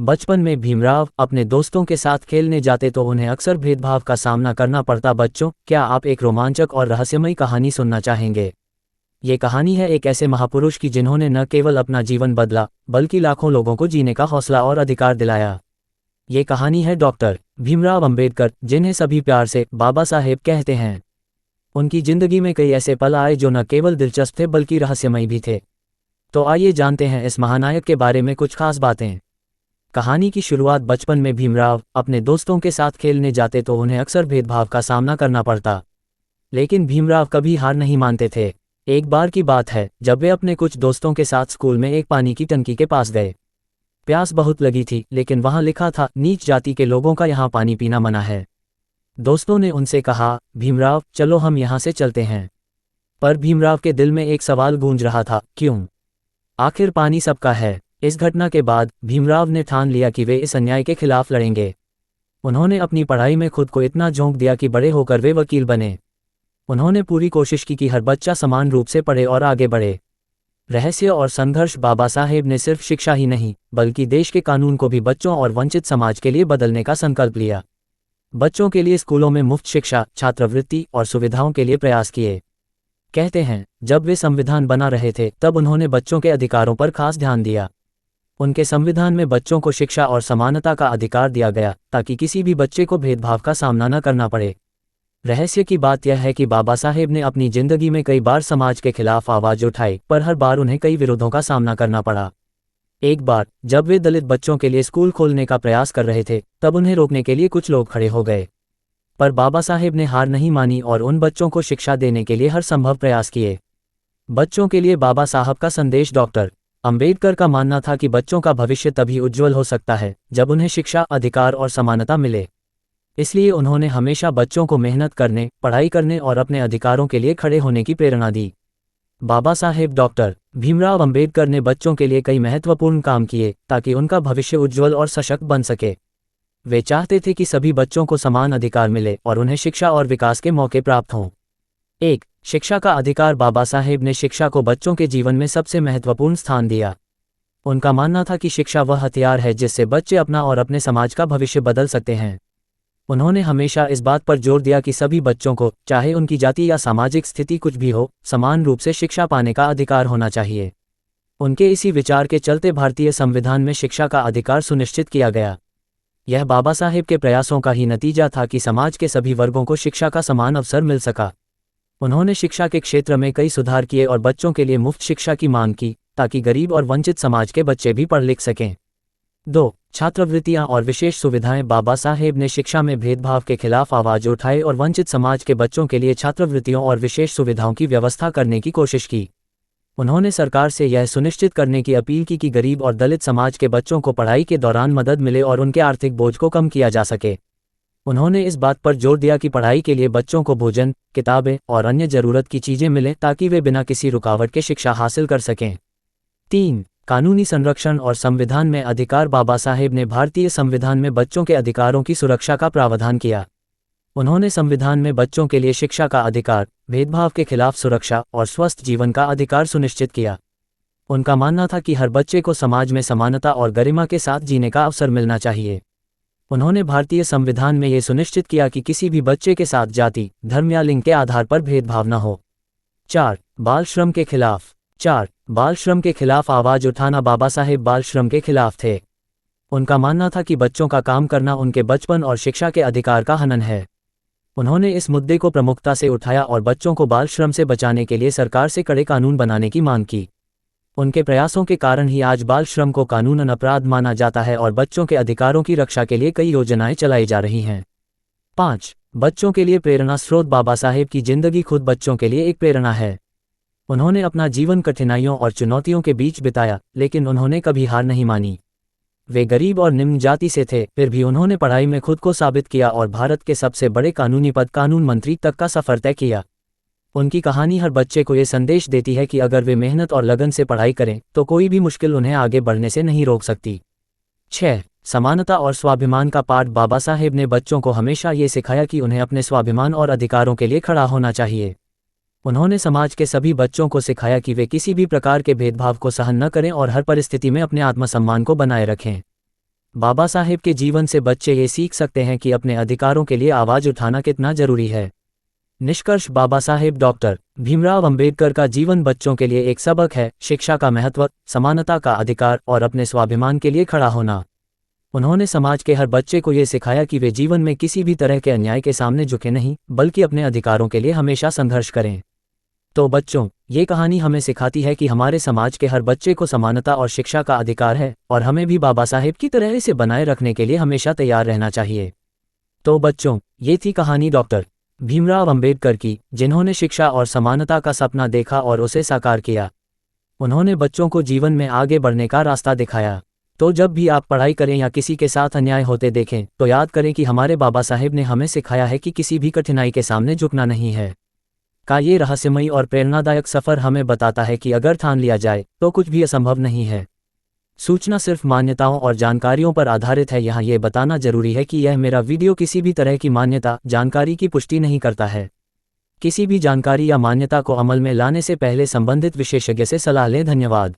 बचपन में भीमराव अपने दोस्तों के साथ खेलने जाते तो उन्हें अक्सर भेदभाव का सामना करना पड़ता। बच्चों, क्या आप एक रोमांचक और रहस्यमयी कहानी सुनना चाहेंगे? ये कहानी है एक ऐसे महापुरुष की जिन्होंने न केवल अपना जीवन बदला बल्कि लाखों लोगों को जीने का हौसला और अधिकार दिलाया। ये कहानी है डॉक्टर भीमराव अंबेडकर, जिन्हें सभी प्यार से बाबा साहेब कहते हैं। उनकी जिंदगी में कई ऐसे पल आए जो न केवल दिलचस्प थे बल्कि रहस्यमयी भी थे। तो आइए जानते हैं इस महानायक के बारे में कुछ खास बातें। कहानी की शुरुआत बचपन में भीमराव अपने दोस्तों के साथ खेलने जाते तो उन्हें अक्सर भेदभाव का सामना करना पड़ता। लेकिन भीमराव कभी हार नहीं मानते थे। एक बार की बात है जब वे अपने कुछ दोस्तों के साथ स्कूल में एक पानी की टंकी के पास गए। प्यास बहुत लगी थी, लेकिन वहां लिखा था, नीच जाति के लोगों का यहाँ पानी पीना मना है। दोस्तों ने उनसे कहा, भीमराव चलो हम यहाँ से चलते हैं। पर भीमराव के दिल में एक सवाल गूंज रहा था, क्यों? आखिर पानी सबका है। इस घटना के बाद भीमराव ने ठान लिया कि वे इस अन्याय के खिलाफ लड़ेंगे। उन्होंने अपनी पढ़ाई में खुद को इतना झोंक दिया कि बड़े होकर वे वकील बने। उन्होंने पूरी कोशिश की कि हर बच्चा समान रूप से पढ़े और आगे बढ़े। रहस्य और संघर्ष। बाबा साहेब ने सिर्फ शिक्षा ही नहीं बल्कि देश के कानून को भी बच्चों और वंचित समाज के लिए बदलने का संकल्प लिया। बच्चों के लिए स्कूलों में मुफ्त शिक्षा, छात्रवृत्ति और सुविधाओं के लिए प्रयास किए। कहते हैं, जब वे संविधान बना रहे थे तब उन्होंने बच्चों के अधिकारों पर खास ध्यान दिया। उनके संविधान में बच्चों को शिक्षा और समानता का अधिकार दिया गया ताकि किसी भी बच्चे को भेदभाव का सामना न करना पड़े। रहस्य की बात यह है कि बाबा साहेब ने अपनी जिंदगी में कई बार समाज के खिलाफ आवाज उठाई, पर हर बार उन्हें कई विरोधों का सामना करना पड़ा। एक बार जब वे दलित बच्चों के लिए स्कूल खोलने का प्रयास कर रहे थे तब उन्हें रोकने के लिए कुछ लोग खड़े हो गए। पर बाबा साहेब ने हार नहीं मानी और उन बच्चों को शिक्षा देने के लिए हर संभव प्रयास किए। बच्चों के लिए बाबा साहब का संदेश। डॉक्टर अंबेडकर का मानना था कि बच्चों का भविष्य तभी उज्जवल हो सकता है जब उन्हें शिक्षा, अधिकार और समानता मिले। इसलिए उन्होंने हमेशा बच्चों को मेहनत करने, पढ़ाई करने और अपने अधिकारों के लिए खड़े होने की प्रेरणा दी। बाबा साहेब डॉक्टर भीमराव अंबेडकर ने बच्चों के लिए कई महत्वपूर्ण काम किए ताकि उनका भविष्य उज्जवल और सशक्त बन सके। वे चाहते थे कि सभी बच्चों को समान अधिकार मिले और उन्हें शिक्षा और विकास के मौके प्राप्त हों। 1. शिक्षा का अधिकार। बाबा साहेब ने शिक्षा को बच्चों के जीवन में सबसे महत्वपूर्ण स्थान दिया। उनका मानना था कि शिक्षा वह हथियार है जिससे बच्चे अपना और अपने समाज का भविष्य बदल सकते हैं। उन्होंने हमेशा इस बात पर जोर दिया कि सभी बच्चों को, चाहे उनकी जाति या सामाजिक स्थिति कुछ भी हो, समान रूप से शिक्षा पाने का अधिकार होना चाहिए। उनके इसी विचार के चलते भारतीय संविधान में शिक्षा का अधिकार सुनिश्चित किया गया। यह बाबा साहेब के प्रयासों का ही नतीजा था कि समाज के सभी वर्गों को शिक्षा का समान अवसर मिल सका। उन्होंने शिक्षा के क्षेत्र में कई सुधार किए और बच्चों के लिए मुफ्त शिक्षा की मांग की ताकि गरीब और वंचित समाज के बच्चे भी पढ़ लिख सकें। 2. छात्रवृत्तियां और विशेष सुविधाएं। बाबा साहेब ने शिक्षा में भेदभाव के खिलाफ आवाज उठाई और वंचित समाज के बच्चों के लिए छात्रवृत्तियों और विशेष सुविधाओं की व्यवस्था करने की कोशिश की। उन्होंने सरकार से यह सुनिश्चित करने की अपील की कि गरीब और दलित समाज के बच्चों को पढ़ाई के दौरान मदद मिले और उनके आर्थिक बोझ को कम किया जा सके। उन्होंने इस बात पर जोर दिया कि पढ़ाई के लिए बच्चों को भोजन, किताबें और अन्य जरूरत की चीजें मिलें ताकि वे बिना किसी रुकावट के शिक्षा हासिल कर सकें। 3. कानूनी संरक्षण और संविधान में अधिकार। बाबा साहेब ने भारतीय संविधान में बच्चों के अधिकारों की सुरक्षा का प्रावधान किया। उन्होंने संविधान में बच्चों के लिए शिक्षा का अधिकार, भेदभाव के खिलाफ सुरक्षा और स्वस्थ जीवन का अधिकार सुनिश्चित किया। उनका मानना था कि हर बच्चे को समाज में समानता और गरिमा के साथ जीने का अवसर मिलना चाहिए। उन्होंने भारतीय संविधान में ये सुनिश्चित किया कि किसी भी बच्चे के साथ जाति, धर्म या लिंग के आधार पर भेदभाव न हो। 4. बाल श्रम के खिलाफ। 4. बाल श्रम के खिलाफ आवाज उठाना। बाबा साहेब बाल श्रम के खिलाफ थे। उनका मानना था कि बच्चों का काम करना उनके बचपन और शिक्षा के अधिकार का हनन है। उन्होंने इस मुद्दे को प्रमुखता से उठाया और बच्चों को बाल श्रम से बचाने के लिए सरकार से कड़े कानून बनाने की मांग की। उनके प्रयासों के कारण ही आज बाल श्रम को कानूनन अपराध माना जाता है और बच्चों के अधिकारों की रक्षा के लिए कई योजनाएं चलाई जा रही हैं। 5. बच्चों के लिए प्रेरणा स्रोत। बाबा साहेब की जिंदगी खुद बच्चों के लिए एक प्रेरणा है। उन्होंने अपना जीवन कठिनाइयों और चुनौतियों के बीच बिताया, लेकिन उन्होंने कभी हार नहीं मानी। वे गरीब और निम्न जाति से थे, फिर भी उन्होंने पढ़ाई में खुद को साबित किया और भारत के सबसे बड़े कानूनी पद, कानून मंत्री तक का सफर तय किया। उनकी कहानी हर बच्चे को ये संदेश देती है कि अगर वे मेहनत और लगन से पढ़ाई करें तो कोई भी मुश्किल उन्हें आगे बढ़ने से नहीं रोक सकती। 6. समानता और स्वाभिमान का पाठ। बाबा साहेब ने बच्चों को हमेशा ये सिखाया कि उन्हें अपने स्वाभिमान और अधिकारों के लिए खड़ा होना चाहिए। उन्होंने समाज के सभी बच्चों को सिखाया कि वे किसी भी प्रकार के भेदभाव को सहन न करें और हर परिस्थिति में अपने आत्मसम्मान को बनाए रखें। बाबा साहेब के जीवन से बच्चे ये सीख सकते हैं कि अपने अधिकारों के लिए आवाज़ उठाना कितना जरूरी है। निष्कर्ष, बाबा साहेब डॉक्टर भीमराव अंबेडकर का जीवन बच्चों के लिए एक सबक है, शिक्षा का महत्व, समानता का अधिकार और अपने स्वाभिमान के लिए खड़ा होना। उन्होंने समाज के हर बच्चे को ये सिखाया कि वे जीवन में किसी भी तरह के अन्याय के सामने झुके नहीं, बल्कि अपने अधिकारों के लिए हमेशा संघर्ष करें। तो बच्चों, ये कहानी हमें सिखाती है कि हमारे समाज के हर बच्चे को समानता और शिक्षा का अधिकार है, और हमें भी बाबा साहेब की तरह इसे बनाए रखने के लिए हमेशा तैयार रहना चाहिए। तो बच्चों, ये थी कहानी डॉक्टर भीमराव अंबेडकर की, जिन्होंने शिक्षा और समानता का सपना देखा और उसे साकार किया। उन्होंने बच्चों को जीवन में आगे बढ़ने का रास्ता दिखाया। तो जब भी आप पढ़ाई करें या किसी के साथ अन्याय होते देखें, तो याद करें कि हमारे बाबा साहेब ने हमें सिखाया है कि किसी भी कठिनाई के सामने झुकना नहीं है। का ये रहस्यमयी और प्रेरणादायक सफ़र हमें बताता है कि अगर ठान लिया जाए तो कुछ भी असंभव नहीं है। सूचना सिर्फ मान्यताओं और जानकारियों पर आधारित है। यहाँ ये बताना जरूरी है कि यह मेरा वीडियो किसी भी तरह की मान्यता, जानकारी की पुष्टि नहीं करता है। किसी भी जानकारी या मान्यता को अमल में लाने से पहले संबंधित विशेषज्ञ से सलाह लें। धन्यवाद।